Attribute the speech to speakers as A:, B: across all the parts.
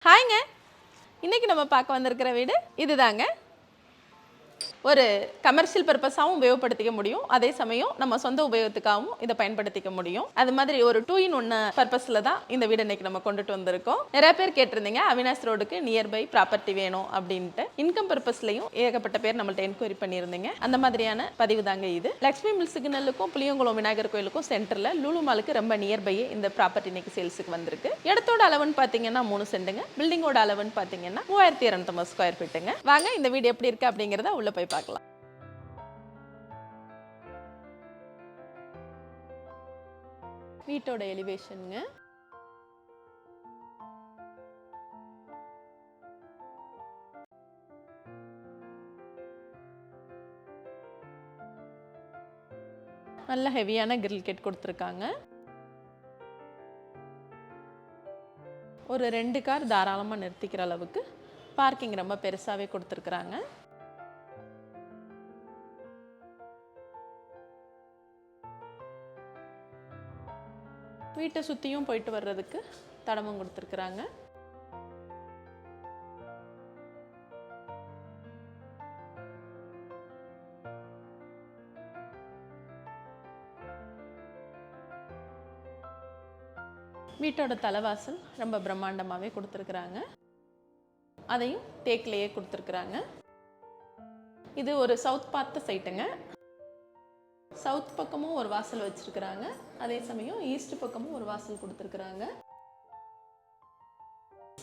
A: ஹாய்ங்க. இன்னைக்கு நம்ம பார்க்க வந்திருக்கிற வீடு இதுதாங்க. ஒரு கமர்ஷியல் பர்பஸாகவும் உபயோகப்படுத்திக்க முடியும், அதே சமயம் நம்ம சொந்த உபயோகத்துக்காகவும் இதை பயன்படுத்திக்க முடியும். அது மாதிரி ஒரு 2 in 1 பர்பஸில் தான் இந்த வீடு இன்னைக்கு நம்ம கொண்டுட்டு வந்திருக்கோம். நிறைய பேர் கேட்டிருந்தீங்க அவினாஷ் ரோடுக்கு நியர்பை ப்ராப்பர்ட்டி வேணும் அப்படின்ட்டு. இன்கம் பர்பஸ்லையும் ஏகப்பட்ட பேர் நம்மள்ட்ட என்கொயரி பண்ணியிருந்தீங்க. அந்த மாதிரியான பதிவு தாங்க இது. லக்ஷ்மி மில் சிக்னலுக்கும் புளியங்குளம் விநாயகர் கோயிலுக்கும் சென்டரில் லூலு மாலுக்கு ரொம்ப நியர்பையே இந்த ப்ராப்பர்ட்டி இன்னைக்கு சேல்ஸுக்கு வந்திருக்கு. இடத்தோட அளவுன்னு பார்த்தீங்கன்னா 3 சென்ட்டுங்க. பில்டிங்கோட அளவுன்னு பார்த்தீங்கன்னா 3250 ஸ்கொயர் ஃபீட்டுங்க. வாங்க இந்த வீடு எப்படி இருக்கு அப்படிங்கிறத உள்ள போய் பார்க்கலாம். வீட்டோட எலிவேஷனுங்க. நல்ல ஹெவியான கிரில் கேட் கொடுத்துருக்காங்க. ஒரு 2 கார் தாராளமாக நிறுத்திக்கிற அளவுக்கு பார்க்கிங் ரொம்ப பெருசாகவே கொடுத்துருக்குறாங்க. வீட்டை சுற்றியும் போயிட்டு வர்றதுக்கு தடமும் கொடுத்துருக்குறாங்க. வீட்டோட தலைவாசல் ரொம்ப பிரம்மாண்டமாகவே கொடுத்துருக்குறாங்க. அதையும் தேக்கிலேயே கொடுத்துருக்குறாங்க. இது ஒரு சவுத் பார்த்த சைட்டுங்க. சவுத் பக்கமும் ஒரு வாசல் வச்சிருக்கிறாங்க, அதே சமயம் ஈஸ்ட் பக்கமும் ஒரு வாசல் கொடுத்துருக்குறாங்க.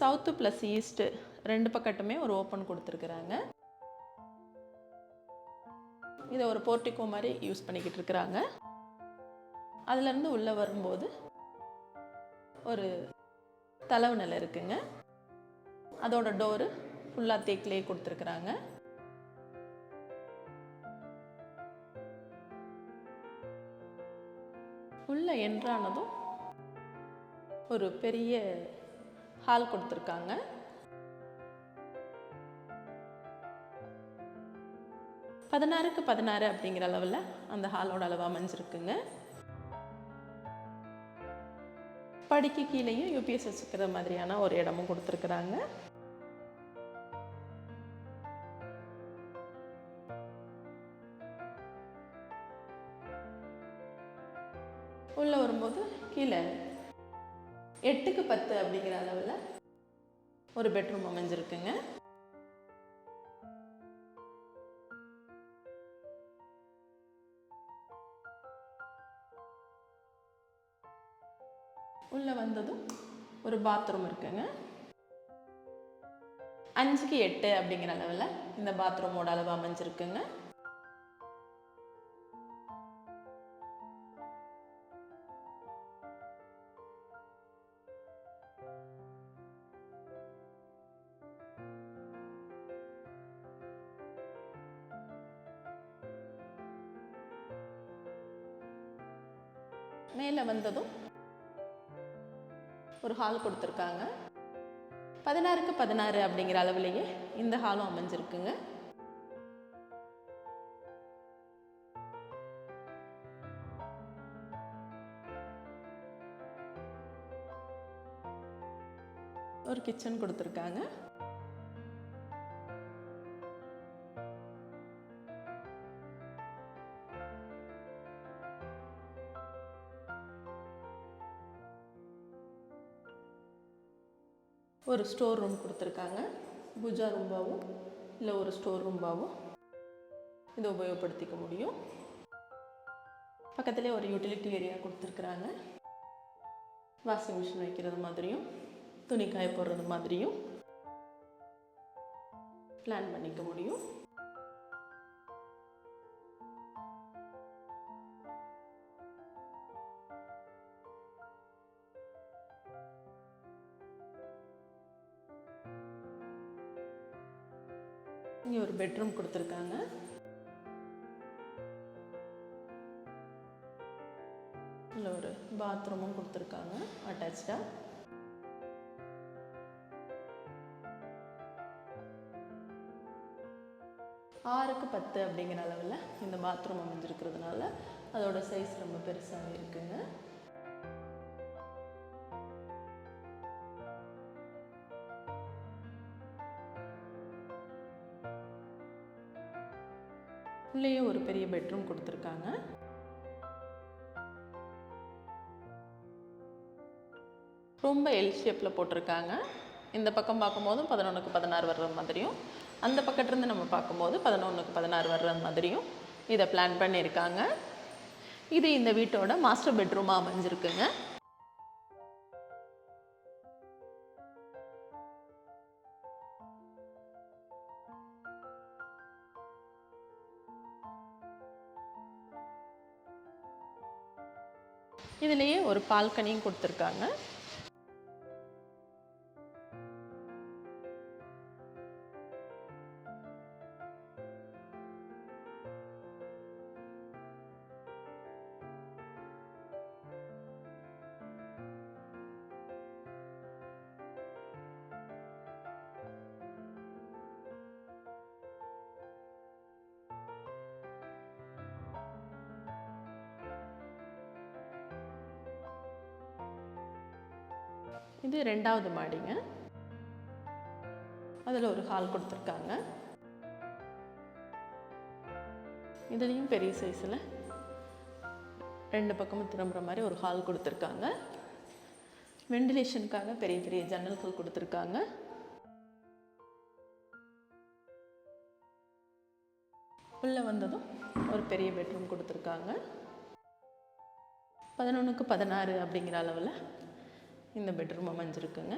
A: சவுத்து ப்ளஸ் ஈஸ்ட்டு 2 பக்கத்துமே ஒரு ஓப்பன் கொடுத்துருக்குறாங்க. இதை ஒரு போர்ட்டிகோ மாதிரி யூஸ் பண்ணிக்கிட்டு இருக்கிறாங்க. அதுலேருந்து உள்ளே வரும்போது ஒரு தலவு நிலை இருக்குங்க. அதோட டோரு ஃபுல்லாக தேக்கிலே கொடுத்துருக்குறாங்க. உள்ள என்ட்ரானதும் ஒரு பெரிய ஹால் கொடுத்துருக்காங்க. பதினாறுக்கு 16 அப்படிங்கிற அளவில் அந்த ஹாலோட அளவு அமைஞ்சிருக்குங்க. படிக்கு கீழேயும் யூபிஎஸ் வச்சுக்கிற மாதிரியான ஒரு இடமும் கொடுத்துருக்குறாங்க. உள்ள வரும்போது கீழே 8க்கு 10 அப்படிங்கிற அளவில் ஒரு பெட்ரூம் அமைஞ்சிருக்குங்க. உள்ள வந்ததும் ஒரு பாத்ரூம் இருக்குங்க. 5க்கு 8 அப்படிங்கிற அளவில் இந்த பாத்ரூமோட அளவு அமைஞ்சிருக்குங்க. மேலே வந்ததும் ஒரு ஹால் கொடுத்துருக்காங்க. 16க்கு 16 அப்படிங்கிற அளவுலேயே இந்த ஹாலும் அமைஞ்சிருக்குங்க. ஒரு கிச்சன் கொடுத்துருக்காங்க. ஒரு ஸ்டோர் ரூம் கொடுத்துருக்காங்க. பூஜா ரூம்பாகவும் இல்லை ஒரு ஸ்டோர் ரூம்பாகவும் இதை உபயோகப்படுத்திக்க முடியும். பக்கத்துலேயே ஒரு யூட்டிலிட்டி ஏரியா கொடுத்துருக்குறாங்க. வாஷிங் மிஷின் வைக்கிறது மாதிரியும் துணி காய போடுறது மாதிரியும் பிளான் பண்ணிக்க முடியும். இங்கே ஒரு பெட்ரூம் கொடுத்துருக்காங்க. இல்லை ஒரு பாத்ரூமும் கொடுத்துருக்காங்க அட்டாச்சாக. ஆறுக்கு 10 அப்படிங்கிற அளவில் இந்த பாத்ரூம் அமைஞ்சிருக்கிறதுனால அதோட சைஸ் ரொம்ப பெருசாகவே இருக்குங்க. உள்ளேயே ஒரு பெரிய பெட்ரூம் கொடுத்துருக்காங்க. ரொம்ப எல் ஷேப்பில் போட்டிருக்காங்க. இந்த பக்கம் பார்க்கும்போதும் 11க்கு 16 வர்ற மாதிரியும், அந்த பக்கத்துலேருந்து நம்ம பார்க்கும்போது 11க்கு 16 வர்ற மாதிரியும் இதை பிளான் பண்ணியிருக்காங்க. இது இந்த வீட்டோட மாஸ்டர் பெட்ரூமாக அமைஞ்சிருக்குங்க. இதுலேயே ஒரு பால்கனியும் கொடுத்துருக்காங்க. இது 2வது மாடிங்க. அதில் ஒரு ஹால் கொடுத்துருக்காங்க. இதுலேயும் பெரிய சைஸில் 2 பக்கமும் திரும்புகிற மாதிரி ஒரு ஹால் கொடுத்துருக்காங்க. வெண்டிலேஷனுக்காக பெரிய பெரிய ஜன்னல்கள் கொடுத்துருக்காங்க. உள்ளே வந்ததும் ஒரு பெரிய பெட்ரூம் கொடுத்துருக்காங்க. 11க்கு 16 அப்படிங்கிற அளவில் இந்த பெட்ரூம் அமைஞ்சிருக்குங்க.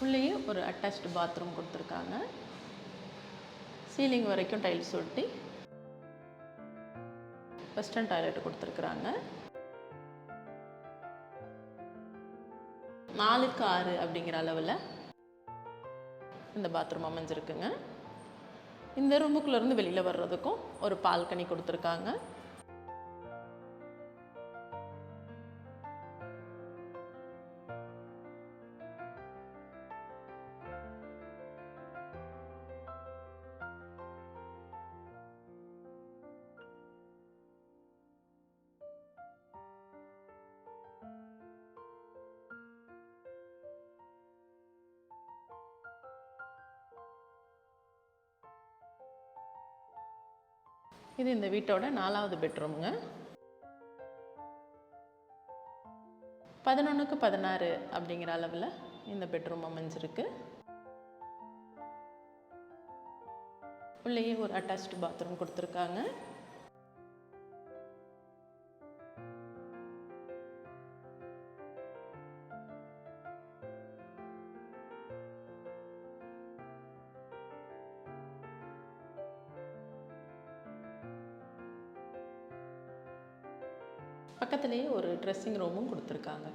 A: உள்ளேயே ஒரு அட்டாச்டு பாத்ரூம் கொடுத்துருக்காங்க. சீலிங் வரைக்கும் டைல்ஸ் ஒட்டி வெஸ்டர்ன் டாய்லெட் கொடுத்துருக்குறாங்க. 4க்கு 6 அப்படிங்கிற அளவில் இந்த பாத்ரூம் அமைஞ்சிருக்குங்க. இந்த ரூமுக்குள்ளேருந்து வெளியில் வர்றதுக்கும் ஒரு பால்கனி கொடுத்துருக்காங்க. இது இந்த வீட்டோட 4வது பெட்ரூமுங்க. 11க்கு 16 அப்படிங்கிற அளவில் இந்த பெட்ரூம் அமைஞ்சிருக்கு. உள்ளேயே ஒரு அட்டாச்டு பாத்ரூம் கொடுத்துருக்காங்க. பக்கத்துலேயே ஒரு ட்ரெஸ்ஸிங் ரூமும் கொடுத்துருக்காங்க.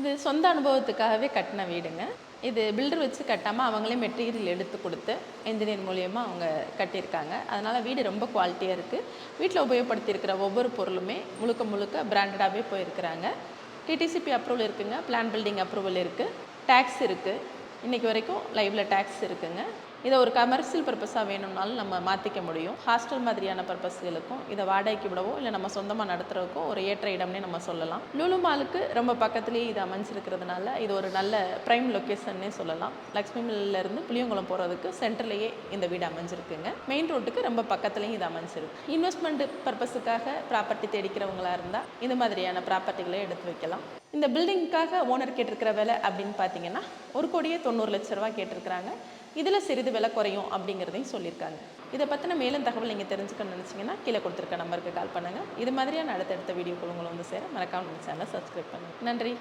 A: இது சொந்த அனுபவத்துக்காகவே கட்டின வீடுங்க. இது பில்டர் வச்சு கட்டாமல் அவங்களே மெட்டீரியல் எடுத்து கொடுத்து என்ஜினியர் மூலியமா அவங்க கட்டியிருக்காங்க. அதனால் வீடு ரொம்ப குவாலிட்டியாக இருக்குது. வீட்டில் உபயோகப்படுத்தியிருக்கிற ஒவ்வொரு பொருளுமே முழுக்க முழுக்க பிராண்டடாகவே போயிருக்கிறாங்க. டிடிசிபி அப்ரூவல் இருக்குங்க, பிளான் பில்டிங் அப்ரூவல் இருக்குது, டேக்ஸ் இருக்குது. இன்றைக்கி வரைக்கும் லைவில் டேக்ஸ் இருக்குங்க. இதை ஒரு கமர்ஷியல் பர்பஸாக வேணும்னாலும் நம்ம மாற்றிக்க முடியும். ஹாஸ்டல் மாதிரியான பர்பஸ்களுக்கும் இதை வாடகைக்கு விடவோ இல்லை நம்ம சொந்தமாக நடத்துகிறதுக்கும் ஒரு ஏற்ற இடம்னே நம்ம சொல்லலாம். லுலு மாலுக்கு ரொம்ப பக்கத்துலேயே இது அமைஞ்சிருக்கிறதுனால இது ஒரு நல்ல ப்ரைம் லொக்கேஷன்னே சொல்லலாம். லக்ஷ்மி மில்லிருந்து புளியங்குளம் போகிறதுக்கு சென்டர்லேயே இந்த வீடு அமைஞ்சிருக்குங்க. மெயின் ரோட்டுக்கு ரொம்ப பக்கத்துலேயும் இது அமைஞ்சிருக்கு. இன்வெஸ்ட்மெண்ட் பர்பஸுக்காக ப்ராப்பர்ட்டி தேடிக்கிறவங்களா இருந்தால் இந்த மாதிரியான ப்ராப்பர்ட்டிகளை எடுத்து வைக்கலாம். இந்த பில்டிங்க்காக ஓனர் கேட்டிருக்கிற விலை அப்படின்னு பார்த்தீங்கன்னா 1,90,00,000 ரூபா கேட்டிருக்கிறாங்க. இதில் சிறிது விலை குறையும் அப்படிங்கிறதையும் சொல்லியிருக்காங்க. இதை பற்றின மேலும் தகவல் நீங்கள் தெரிஞ்சுக்கணும்னு நினச்சிங்கன்னா கீழே கொடுத்துருக்க நம்பருக்கு கால் பண்ணுங்கள். இது மாதிரியான அடுத்தடுத்த வீடியோக்கள் உங்களை வந்து சேர மறக்காம நம்ம சேனலை சப்ஸ்கிரைப் பண்ணுங்கள். நன்றி.